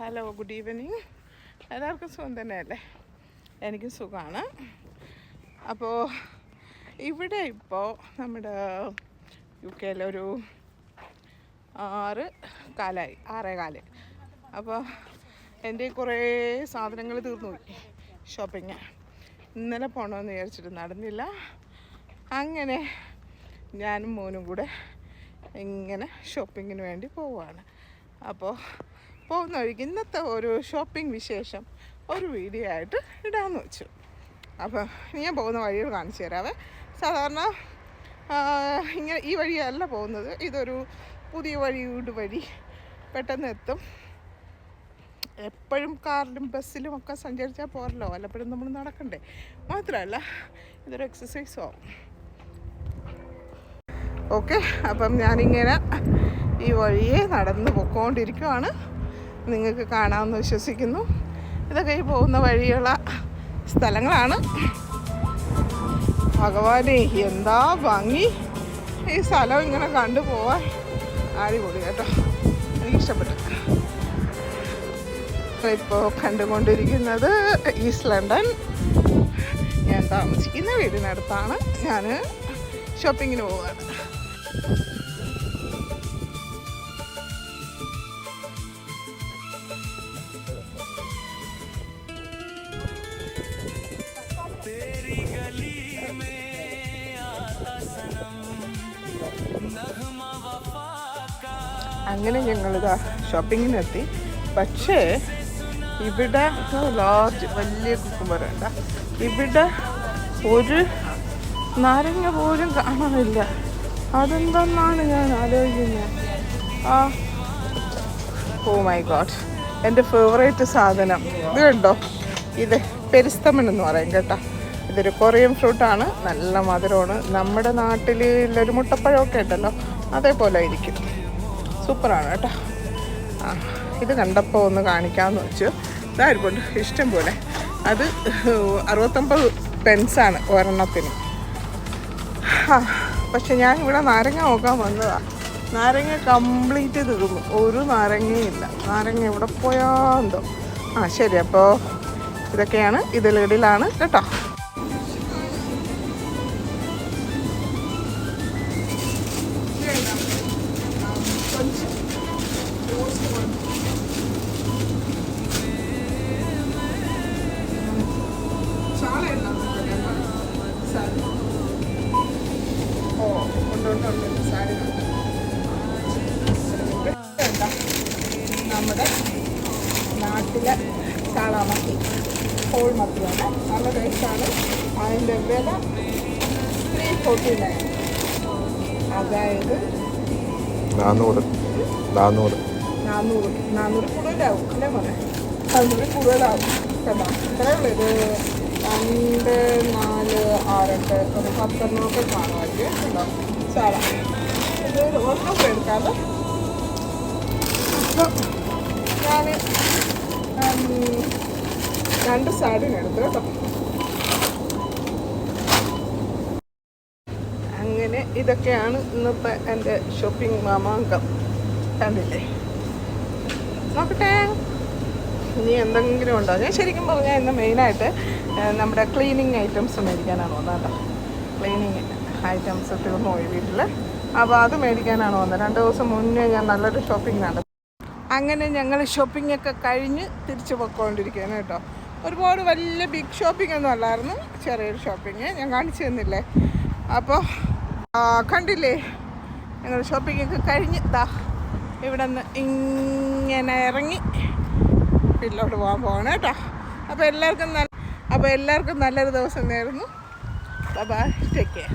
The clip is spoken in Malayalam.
Hello, good evening. എല്ലാവർക്കും സുഖം തന്നെയല്ലേ? എനിക്കും സുഖമാണ്. അപ്പോൾ ഇവിടെ ഇപ്പോൾ നമ്മുടെ UK ഒരു 6:15. അപ്പോൾ എൻ്റെ കുറേ സാധനങ്ങൾ തീർന്നു പോയി. ഷോപ്പിങ് ഇന്നലെ പോകണമെന്ന് വിചാരിച്ചിട്ട് നടന്നില്ല. അങ്ങനെ ഞാനും മോനും കൂടെ ഇങ്ങനെ ഷോപ്പിങ്ങിന് വേണ്ടി പോവുകയാണ്. അപ്പോൾ പോകുന്ന വഴിക്ക് ഇന്നത്തെ ഒരു ഷോപ്പിംഗ് വിശേഷം ഒരു വീഡിയോ ആയിട്ട് ഇടാമെന്ന് വെച്ചു. അപ്പോൾ ഞാൻ പോകുന്ന വഴികൾ കാണിച്ചു തരാവേ. സാധാരണ ഇങ്ങനെ ഈ വഴിയല്ല പോകുന്നത്. ഇതൊരു പുതിയ വഴി പെട്ടെന്ന് എത്തും. എപ്പോഴും കാറിലും ബസ്സിലും ഒക്കെ സഞ്ചരിച്ചാൽ പോരല്ലോ, വല്ലപ്പോഴും നമ്മൾ നടക്കണ്ടേ. മാത്രമല്ല ഇതൊരു എക്സസൈസും ആവും. ഓക്കെ, അപ്പം ഞാനിങ്ങനെ ഈ വഴിയെ നടന്ന് പൊയ്ക്കൊണ്ടിരിക്കുകയാണ്. നിങ്ങൾക്ക് കാണാമെന്ന് വിശ്വസിക്കുന്നു. ഇതൊക്കെ ഈ പോകുന്ന വഴിയുള്ള സ്ഥലങ്ങളാണ്. ഭഗവാനെ, എന്താ ഭംഗി! ഈ സ്ഥലം ഇങ്ങനെ കണ്ടുപോവാൻ അടിപൊളി കേട്ടോ, എനിക്കിഷ്ടപ്പെട്ടു. ഇപ്പോൾ കണ്ടുകൊണ്ടിരിക്കുന്നത് ഈസ്റ്റ് ലണ്ടൻ. ഞാൻ താമസിക്കുന്ന വീടിനടുത്താണ്. ഞാൻ ഷോപ്പിങ്ങിന് പോവുകയാണ്. അങ്ങനെ ഞങ്ങളിതാ ഷോപ്പിങ്ങിനെത്തി. പക്ഷേ ഇവിടെ വലിയ കുക്കുംബറുണ്ട്. ഇവിടെ ഒരു നാരങ്ങ പോലും കാണാനില്ല. അതെന്തെന്നാണ് ഞാൻ ആലോചിക്കുന്നത്. ഓ മൈ ഗോഡ്, എൻ്റെ ഫേവറേറ്റ് സാധനം ഇത് കണ്ടോ. ഇത് പെരിസ്തമൻ എന്ന് പറയും കേട്ടോ. ഇതൊരു കൊറിയൻ ഫ്രൂട്ടാണ്. നല്ല മധുരമാണ്. നമ്മുടെ നാട്ടിലൊരു മുട്ടപ്പഴമൊക്കെ ഉണ്ടല്ലോ, അതേപോലെ ഇരിക്കും. സൂപ്പറാണ് കേട്ടോ. ഇത് കണ്ടപ്പോൾ ഒന്ന് കാണിക്കാമെന്ന് വെച്ചു. ഇതായിരിക്കും ഇഷ്ടം പോലെ. അത് 69 പെൻസാണ് ഒരെണ്ണത്തിന്. പക്ഷെ ഞാൻ ഇവിടെ നാരങ്ങ നോക്കാൻ വന്നതാണ്. നാരങ്ങ കംപ്ലീറ്റ് തീർന്നു. ഒരു നാരങ്ങയില്ല. നാരങ്ങ എവിടെ പോയാന്തോ. ശരി, അപ്പോൾ ഇതൊക്കെയാണ്. ഇത് ലിഡിലാണ് കേട്ടോ. നമ്മുടെ നാട്ടിലെ ചാളാമത്തി, ഹോൾ മത്തിയാണ്. നല്ല ടേസ്റ്റാണ്. അതിൻ്റെ വില 349, അതായത് 400 കൂടുതലാവും അല്ലേ മോനെ? 400 കൂടുതലാവും കേട്ടോ. ഇത്രയേ ഉള്ളൂ. ഇത് 2, 4, 6, 8 ഒരു 10 കാണുമായിരിക്കും കേട്ടോ ചാള. ഇത് ഒരെണ്ണം എടുക്കാതെ. അപ്പോൾ ഞാൻ 2 സാഡിന് എടുത്തു കേട്ടോ. അങ്ങനെ ഇതൊക്കെയാണ് ഇന്നത്തെ എൻ്റെ ഷോപ്പിംഗ് മാമാങ്കം. കണ്ടില്ലേ? നോക്കട്ടെ ഇനി എന്തെങ്കിലും ഉണ്ടോ. ഞാൻ ശരിക്കും പറഞ്ഞാൽ ഇന്ന് മെയിനായിട്ട് നമ്മുടെ ക്ലീനിങ് ഐറ്റംസ് മേടിക്കാനാണ് വന്നത് കേട്ടോ. ക്ലീനിങ് ഐറ്റംസ് തീർന്നു പോയി വീട്ടിൽ. അപ്പോൾ അത് മേടിക്കാനാണ് വന്നത്. 2 ദിവസം മുന്നേ ഞാൻ നല്ലൊരു ഷോപ്പിംഗ് നടത്തി. അങ്ങനെ ഞങ്ങൾ ഷോപ്പിങ്ങൊക്കെ കഴിഞ്ഞ് തിരിച്ചു പോയിക്കൊണ്ടിരിക്കുകയാണ് കേട്ടോ. ഒരുപാട് വലിയ ബിഗ് ഷോപ്പിംഗ് ഒന്നും അല്ലായിരുന്നു, ചെറിയൊരു ഷോപ്പിങ്. ഞാൻ കാണിച്ചു തന്നില്ലേ? അപ്പോൾ കണ്ടില്ലേ, ഞങ്ങൾ ഷോപ്പിങ്ങൊക്കെ കഴിഞ്ഞ് ഇവിടെ നിന്ന് ഇങ്ങനെ ഇറങ്ങി വീട്ടിലോട്ട് പോകാൻ പോകണം കേട്ടോ. അപ്പോൾ എല്ലാവർക്കും നല്ലൊരു ദിവസം നേരുന്നു. Bye, take care.